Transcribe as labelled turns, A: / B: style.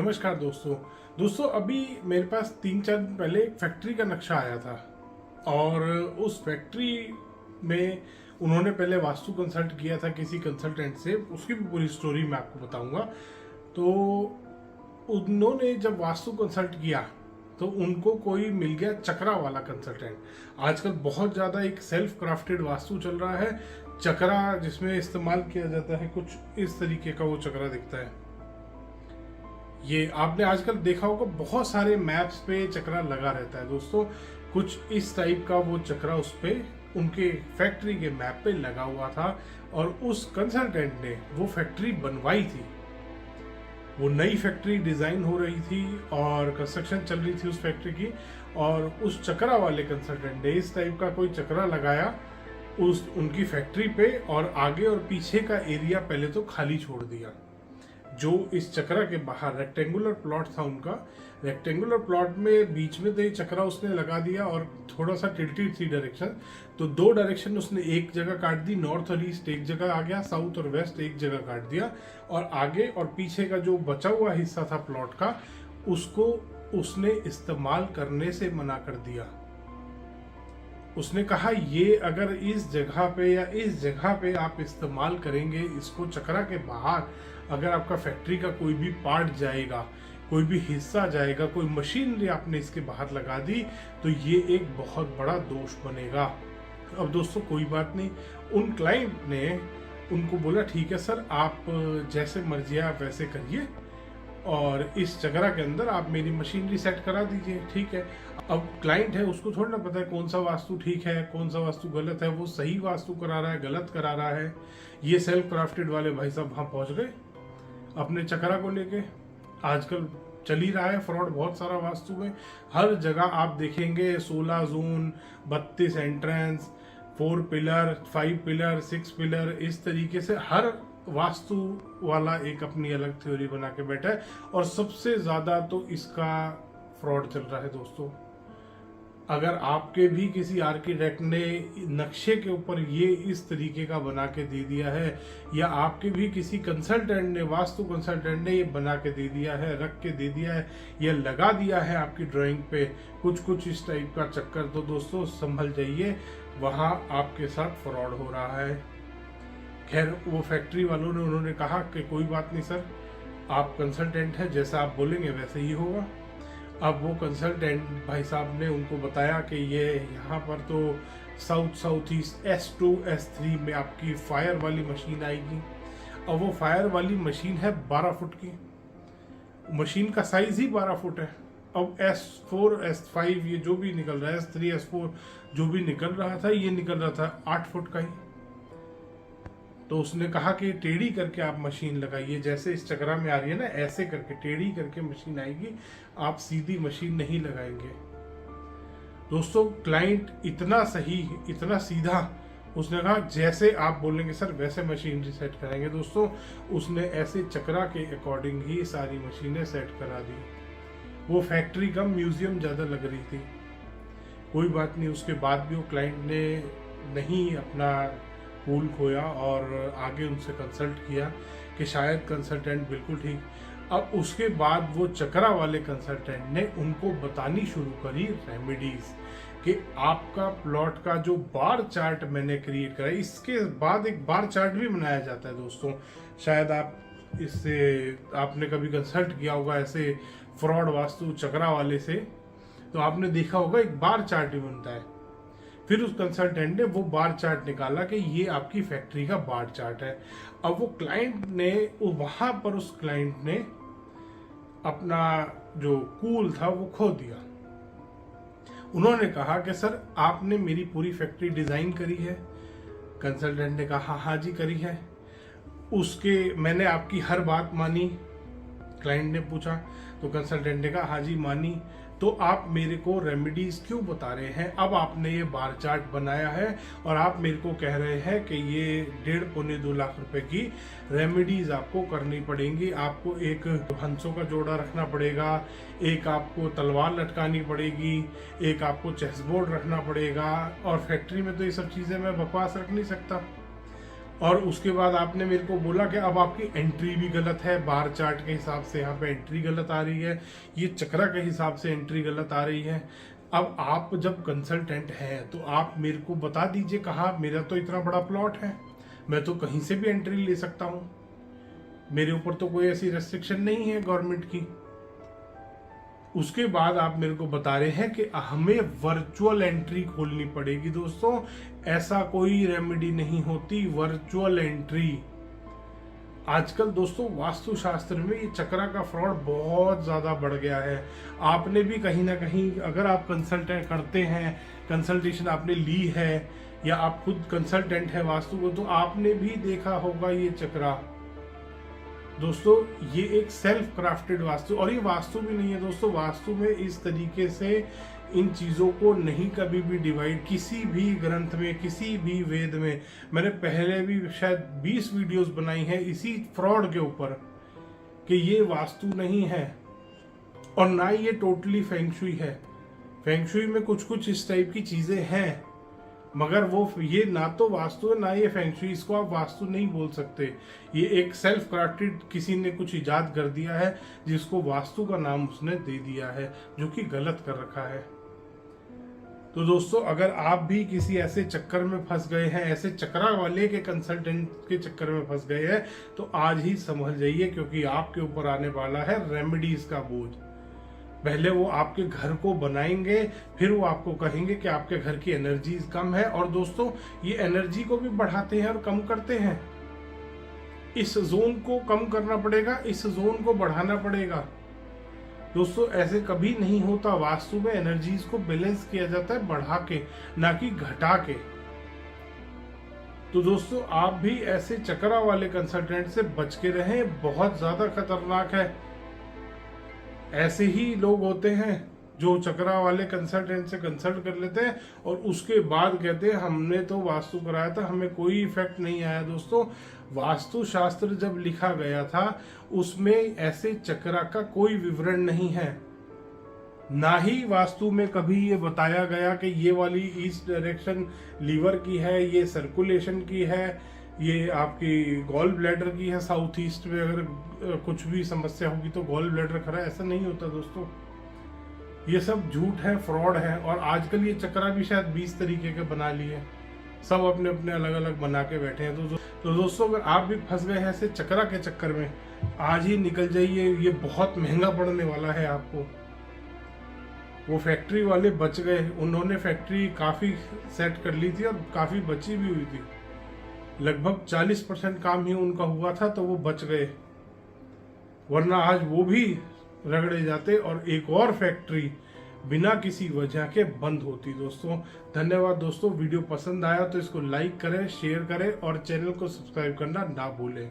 A: नमस्कार दोस्तों अभी मेरे पास 3-4 दिन पहले एक फैक्ट्री का नक्शा आया था और उस फैक्ट्री में उन्होंने पहले वास्तु कंसल्ट किया था किसी कंसल्टेंट से। उसकी भी पूरी स्टोरी मैं आपको बताऊंगा। तो उन्होंने जब वास्तु कंसल्ट किया तो उनको कोई मिल गया चक्रा वाला कंसल्टेंट। आजकल बहुत ज़्यादा एक सेल्फ क्राफ्टेड वास्तु चल रहा है, चक्रा जिसमें इस्तेमाल किया जाता है। कुछ इस तरीके का वो चक्रा दिखता है। ये आपने आजकल देखा होगा, बहुत सारे मैप्स पे चक्रा लगा रहता है दोस्तों। कुछ इस टाइप का वो चक्रा उस पे उनके फैक्ट्री के मैप पे लगा हुआ था और उस कंसल्टेंट ने वो फैक्ट्री बनवाई थी। वो नई फैक्ट्री डिजाइन हो रही थी और कंस्ट्रक्शन चल रही थी उस फैक्ट्री की, और उस चक्रा वाले कंसल्टेंट ने इस टाइप का कोई चक्रा लगाया उस उनकी फैक्ट्री पे, और आगे और पीछे का एरिया पहले तो खाली छोड़ दिया। जो इस चक्रा के बाहर रेक्टेंगुलर प्लॉट था उनका, रेक्टेंगुलर प्लॉट में बीच में तो ये चक्रा उसने लगा दिया और थोड़ा सा टिल्टेड थी डायरेक्शन। तो 2 डायरेक्शन उसने एक जगह काट दी, नॉर्थ और ईस्ट एक जगह आ गया, साउथ और वेस्ट एक जगह काट दिया, और आगे और पीछे का जो बचा हुआ हिस्सा था प्लॉट का उसको उसने इस्तेमाल करने से मना कर दिया। उसने कहा ये अगर इस जगह पे या इस जगह पे आप इस्तेमाल करेंगे इसको, चक्रा के बाहर अगर आपका फैक्ट्री का कोई भी पार्ट जाएगा, कोई भी हिस्सा जाएगा, कोई मशीनरी आपने इसके बाहर लगा दी तो ये एक बहुत बड़ा दोष बनेगा। अब दोस्तों कोई बात नहीं, उन क्लाइंट ने उनको बोला ठीक है सर, आप जैसे मर्जी आप वैसे करिए और इस चक्रा के अंदर आप मेरी मशीनरी सेट करा दीजिए, ठीक है। अब क्लाइंट है, उसको थोड़ा ना पता है कौन सा वास्तु ठीक है कौन सा वास्तु गलत है, वो सही वास्तु करा रहा है गलत करा रहा है। ये सेल्फ क्राफ्टेड वाले भाई साहब वहां पहुंच गए अपने चक्रा को लेके। आजकल चल ही रहा है फ्रॉड बहुत सारा वास्तु में। हर जगह आप देखेंगे 16 zone, 32 entrance, 4 pillar, 5 pillar, 6 pillar, इस तरीके से हर वास्तु वाला एक अपनी अलग थ्योरी बना के बैठा है। और सबसे ज्यादा तो इसका फ्रॉड चल रहा है दोस्तों। अगर आपके भी किसी आर्किटेक्ट ने नक्शे के ऊपर ये इस तरीके का बना के दे दिया है, या आपके भी किसी कंसल्टेंट ने, वास्तु कंसल्टेंट ने ये बना के दे दिया है, रख के दे दिया है, या लगा दिया है आपकी ड्राइंग पे कुछ इस टाइप का चक्कर, तो दोस्तों संभल जाइए, वहां आपके साथ फ्रॉड हो रहा है। खैर वो फैक्ट्री वालों ने उन्होंने कहा कि कोई बात नहीं सर, आप कंसल्टेंट हैं, जैसा आप बोलेंगे वैसे ही होगा। अब वो कंसल्टेंट भाई साहब ने उनको बताया कि ये यहाँ पर तो साउथ ईस्ट S2 S3 में आपकी फायर वाली मशीन आएगी। अब वो फायर वाली मशीन है 12 फुट की, मशीन का साइज ही 12 फुट है। अब S4 S5 ये जो भी निकल रहा है, S3 S4 जो भी निकल रहा था, ये निकल रहा था 8 फुट का ही। तो उसने कहा कि टेढ़ी करके आप मशीन लगाइए, जैसे इस चक्रा में आ रही है ना, ऐसे करके टेढ़ी करके मशीन आएगी, आप सीधी मशीन नहीं लगाएंगे। दोस्तों क्लाइंट इतना सही, इतना सीधा, उसने कहा जैसे आप बोलेंगे सर वैसे मशीनरी सेट कराएंगे। दोस्तों उसने ऐसे चक्रा के अकॉर्डिंग ही सारी मशीनें सेट करा दी। वो फैक्ट्री कम म्यूजियम ज्यादा लग रही थी। कोई बात नहीं, उसके बाद भी वो क्लाइंट ने नहीं अपना कूल खोया और आगे उनसे कंसल्ट किया कि शायद कंसल्टेंट बिल्कुल ठीक। अब उसके बाद वो चक्रा वाले कंसल्टेंट ने उनको बतानी शुरू करी रेमेडीज कि आपका प्लॉट का जो बार चार्ट मैंने क्रिएट करा, इसके बाद एक बार चार्ट भी बनाया जाता है दोस्तों। शायद आप इससे आपने कभी कंसल्ट किया होगा ऐसे फ्रॉड वास्तु चक्रा वाले से, तो आपने देखा होगा एक बार चार्ट भी बनता है। फिर उस कंसल्टेंट ने वो बार चार्ट निकाला कि ये आपकी फैक्ट्री का बार चार्ट है। अब वो क्लाइंट ने वहां पर उस क्लाइंट ने अपना जो कूल था वो खो दिया। उन्होंने कहा कि सर आपने मेरी पूरी फैक्ट्री डिजाइन करी है। कंसल्टेंट ने कहा हाँ जी करी है। उसके मैंने आपकी हर बात मानी। क्लाइंट ने पूछा तो कंसल्टेंट ने कहा हाँ जी मानी, तो आप मेरे को रेमेडीज क्यों बता रहे हैं? अब आपने ये बार चार्ट बनाया है और आप मेरे को कह रहे हैं कि ये 1.5-2 लाख रुपए की रेमेडीज आपको करनी पड़ेंगी। आपको एक हंसों का जोड़ा रखना पड़ेगा, एक आपको तलवार लटकानी पड़ेगी, एक आपको चेस बोर्ड रखना पड़ेगा, और फैक्ट्री में तो ये सब चीजें मैं बकवास रख नहीं सकता। और उसके बाद आपने मेरे को बोला कि अब आपकी एंट्री भी गलत है, बार चार्ट के हिसाब से यहाँ पे एंट्री गलत आ रही है, ये चक्रा के हिसाब से एंट्री गलत आ रही है। अब आप जब कंसल्टेंट हैं तो आप मेरे को बता दीजिए कहाँ, मेरा तो इतना बड़ा प्लॉट है, मैं तो कहीं से भी एंट्री ले सकता हूँ, मेरे ऊपर तो कोई ऐसी रेस्ट्रिक्शन नहीं है गवर्नमेंट की। उसके बाद आप मेरे को बता रहे हैं कि हमें वर्चुअल एंट्री खोलनी पड़ेगी। दोस्तों ऐसा कोई रेमेडी नहीं होती वर्चुअल एंट्री। आजकल दोस्तों वास्तुशास्त्र में ये चक्रा का फ्रॉड बहुत ज्यादा बढ़ गया है। आपने भी कहीं ना कहीं, अगर आप कंसल्टेंट करते हैं, कंसल्टेशन आपने ली है या आप खुद कंसल्टेंट है वास्तु को, तो आपने भी देखा होगा ये चक्रा। दोस्तों ये एक सेल्फ क्राफ्टेड वास्तु, और ये वास्तु भी नहीं है दोस्तों। वास्तु में इस तरीके से इन चीजों को नहीं कभी भी डिवाइड, किसी भी ग्रंथ में, किसी भी वेद में, मैंने पहले भी शायद 20 वीडियोस बनाई हैं इसी फ्रॉड के ऊपर कि ये वास्तु नहीं है और ना ये टोटली फेंगशुई है। फेंगशुई में कुछ कुछ इस टाइप की चीजें हैं, मगर वो ये ना तो वास्तु है ना ये फेंगशुई, इसको आप वास्तु नहीं बोल सकते। ये एक सेल्फ क्राफ्टेड किसी ने कुछ इजाद कर दिया है जिसको वास्तु का नाम उसने दे दिया है, जो कि गलत कर रखा है। तो दोस्तों अगर आप भी किसी ऐसे चक्कर में फंस गए हैं, ऐसे चक्रा वाले के कंसल्टेंट के चक्कर में फंस गए हैं, तो आज ही समझ जाइए, क्योंकि आपके ऊपर आने वाला है रेमेडीज का बोझ। पहले वो आपके घर को बनाएंगे, फिर वो आपको कहेंगे कि आपके घर की एनर्जी कम है। और दोस्तों ये एनर्जी को भी बढ़ाते हैं और कम करते हैं। इस जोन को कम करना पड़ेगा, इस जोन को बढ़ाना पड़ेगा। दोस्तों ऐसे कभी नहीं होता। वास्तु में एनर्जीज को बैलेंस किया जाता है बढ़ा के, ना कि घटा के। तो दोस्तों आप भी ऐसे चक्रा वाले कंसल्टेंट से बच के रहें, बहुत ज्यादा खतरनाक है। ऐसे ही लोग होते हैं जो चक्रा वाले कंसल्टेंट से कंसल्ट कर लेते हैं और उसके बाद कहते हैं हमने तो वास्तु कराया था, हमें कोई इफेक्ट नहीं आया। दोस्तों वास्तु शास्त्र जब लिखा गया था उसमें ऐसे चक्रा का कोई विवरण नहीं है, ना ही वास्तु में कभी ये बताया गया कि ये वाली ईस्ट डायरेक्शन लीवर की है, ये सर्कुलेशन की है, ये आपकी गॉल ब्लैडर की है। साउथ ईस्ट में अगर कुछ भी समस्या होगी तो गॉल ब्लैडर खरा, ऐसा नहीं होता दोस्तों। ये सब झूठ है, फ्रॉड है। और आजकल ये चक्रा भी शायद 20 तरीके के बना लिए, सब अपने अपने अलग अलग बना के बैठे हैं। तो दोस्तों अगर आप भी फंस गए हैं ऐसे चक्रा के चक्कर में, आज ही निकल जाइए, ये बहुत महंगा पड़ने वाला है आपको। वो फैक्ट्री वाले बच गए, उन्होंने फैक्ट्री काफी सेट कर ली थी और काफी बची भी हुई थी, लगभग 40% काम ही उनका हुआ था, तो वो बच गए, वरना आज वो भी रगड़े जाते और एक और फैक्ट्री बिना किसी वजह के बंद होती। दोस्तों धन्यवाद। दोस्तों वीडियो पसंद आया तो इसको लाइक करें, शेयर करें और चैनल को सब्सक्राइब करना ना भूलें।